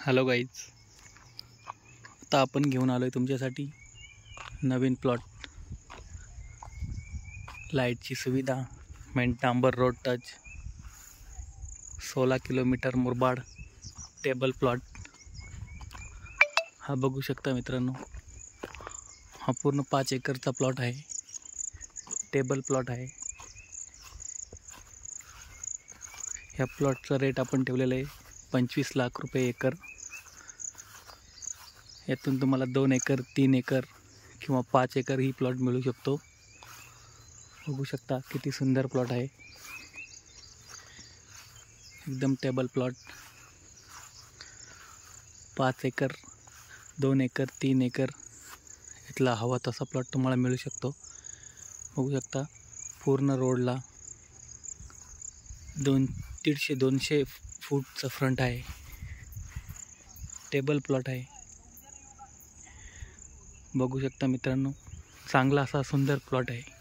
Hello guys, आता आपण घेऊन आलो आहे तुमच्यासाठी नवीन प्लॉट. लाईटची सुविधा, मेन डांबर road touch, 16 kilometre Murbad table plot. हा बघू शकता मित्रांनो, हा पूर्ण 5 एकरचा प्लॉट आहे. टेबल प्लॉट आहे. ह्या प्लॉटचा रेट आपण ठेवलेला आहे 25 लाख रुपये एकर. यातून तुम्हाला 2 एकर, 3 एकर किंवा 5 एकर ही प्लॉट मिळू शकतो. बघू शकता किती सुंदर प्लॉट आहे. एकदम table plot. 5 acre, 2 acre, 3 acre इथला हवा तसा प्लॉट तुम्हाला मिळू शकतो. बघू शकता पूर्ण रोडला 150-200 फूटचं फ्रंट आहे. टेबल प्लॉट आहे. बघू शकता मित्रांनो, चांगला असा सुंदर प्लॉट आहे.